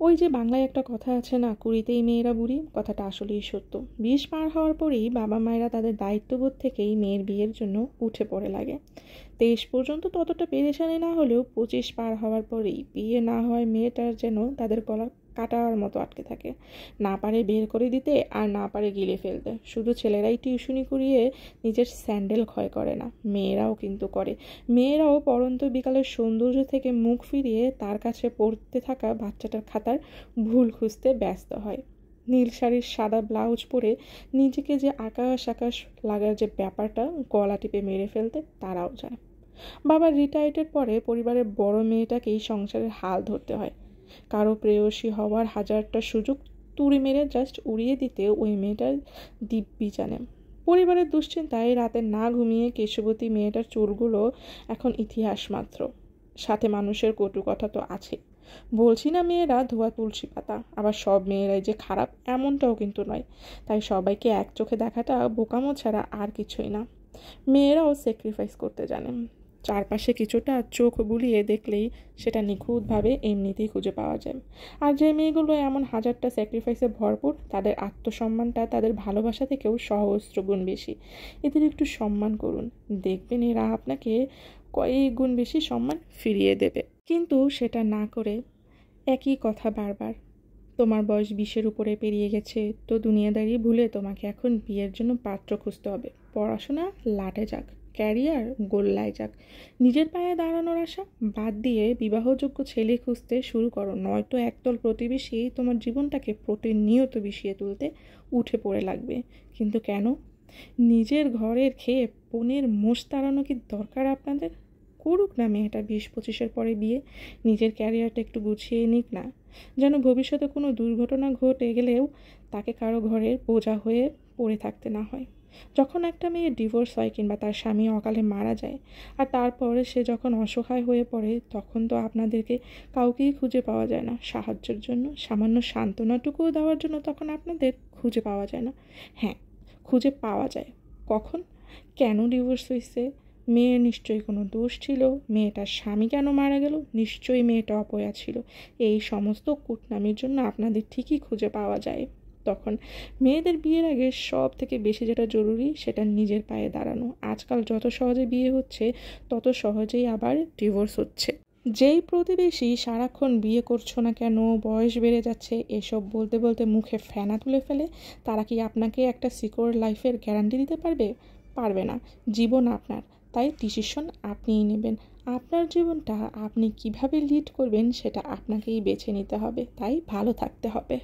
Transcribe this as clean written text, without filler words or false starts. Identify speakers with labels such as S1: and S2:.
S1: ওই যে বাংলায় একটা কথা আছে না, কুড়িতেই মেয়েরা বুড়ি, কথাটা আসলেই সত্য। 20 পার হওয়ার পরেই বাবা মায়েরা তাদের দায়িত্ববোধ থেকেই মেয়ের বিয়ের জন্য উঠে পড়ে লাগে। 23 পর্যন্ত ততটা পেরেশানি না হলেও 25 পার হওয়ার পরেই বিয়ে না হয় মেয়েটার যেন তাদের গলা কাটার মতো আটকে থাকে। না পারে বের করে দিতে, আর না পারে গিলে ফেলতে। শুধু ছেলেরাই টিউশনি করিয়ে নিজের স্যান্ডেল ক্ষয় করে না, মেয়েরাও কিন্তু করে। মেয়েরাও পড়ন্ত বিকালের সৌন্দর্য থেকে মুখ ফিরিয়ে তার কাছে পড়তে থাকা বাচ্চাটার খাতার ভুল খুঁজতে ব্যস্ত হয়। নীল শাড়ির সাদা ব্লাউজ পরে নিজেকে যে আকাশ আকাশ লাগার যে ব্যাপারটা গলা টিপে মেরে ফেলতে তারাও যায়। বাবার রিটায়ার্ডের পরে পরিবারের বড় মেয়েটাকেই সংসারের হাল ধরতে হয়। কারো প্রেয়সী হওয়ার হাজারটা সুযোগ তুড়ি মেরে জাস্ট উড়িয়ে দিতে ওই মেয়েটার দিব্যি জানে। পরিবারের দুশ্চিন্তায় রাতে না ঘুমিয়ে কেশবতী মেয়েটার চুলগুলো এখন ইতিহাস মাত্র। সাথে মানুষের কটু কথা তো আছে। বলছি না মেয়েরা ধোয়া তুলসী পাতা, আবার সব মেয়েরাই যে খারাপ এমনটাও কিন্তু নয়। তাই সবাইকে এক চোখে দেখাটা বোকামো ছাড়া আর কিছুই না। মেয়েরাও স্যাক্রিফাইস করতে জানে। চারপাশে কিছুটা চোখ বুলিয়ে দেখলেই সেটা নিখুঁতভাবে এমনিতেই খুঁজে পাওয়া যায়। আর যে মেয়েগুলো এমন হাজারটা স্যাক্রিফাইসে ভরপুর, তাদের আত্মসম্মানটা তাদের ভালোবাসা থেকেও সহস্র গুণ বেশি। এদের একটু সম্মান করুন, দেখবেন এরা আপনাকে কয়েক গুণ বেশি সম্মান ফিরিয়ে দেবে। কিন্তু সেটা না করে একই কথা বারবার, তোমার বয়স 20-এর উপরে পেরিয়ে গেছে, তো দুনিয়াদারি ভুলে তোমাকে এখন বিয়ের জন্য পাত্র খুঁজতে হবে। পড়াশোনা লাটে যাক, ক্যারিয়ার গোল্লায় যাক, নিজের পায়ে দাঁড়ানোর আশা বাদ দিয়ে বিবাহযোগ্য ছেলে খুঁজতে শুরু করো, নয়তো একদল প্রতিবেশী তোমার জীবনটাকে প্রতিনিয়ত বিষিয়ে তুলতে উঠে পড়ে লাগবে। কিন্তু কেন? নিজের ঘরের খেয়ে পনের মোষ তাড়ানো কি দরকার আপনাদের? করুক না মেয়েটা 20-25-এর পরে বিয়ে, নিজের ক্যারিয়ারটা একটু গুছিয়ে নিক না, যেন ভবিষ্যতে কোনো দুর্ঘটনা ঘটে গেলেও তাকে কারো ঘরের বোঝা হয়ে পড়ে থাকতে না হয়। যখন একটা মেয়ে ডিভোর্স হয় কিংবা তার স্বামী অকালে মারা যায়, আর তারপরে সে যখন অসহায় হয়ে পড়ে, তখন তো আপনাদেরকে কাউকেই খুঁজে পাওয়া যায় না সাহায্যের জন্য, সামান্য সান্ত্বনাটুকুও দেওয়ার জন্য তখন আপনাদের খুঁজে পাওয়া যায় না। হ্যাঁ, খুঁজে পাওয়া যায়। কখন, কেন ডিভোর্স হয়েছে, মেয়ের নিশ্চয়ই কোনো দোষ ছিল, মেয়েটার স্বামী কেন মারা গেল, নিশ্চয়ই মেয়েটা অপয়া ছিল, এই সমস্ত কুটনামির জন্য আপনাদের ঠিকই খুঁজে পাওয়া যায়। তখন মেয়েদের বিয়ের আগে সব থেকে বেশি যেটা জরুরি, সেটা নিজের পায়ে দাঁড়ানো। আজকাল যত সহজে বিয়ে হচ্ছে, তত সহজেই আবার ডিভোর্স হচ্ছে। যেই প্রতিবেশী সারাক্ষণ বিয়ে করছো না কেন, বয়স বেড়ে যাচ্ছে, এসব বলতে বলতে মুখে ফেনা তুলে ফেলে, তারা কি আপনাকে একটা সিকিউর লাইফের গ্যারান্টি দিতে পারবে? পারবে না। জীবন আপনার, তাই ডিসিশন আপনিই নেবেন। আপনার জীবনটা আপনি কিভাবে লিড করবেন সেটা আপনাকেই বেছে নিতে হবে, তাই ভালো থাকতে হবে।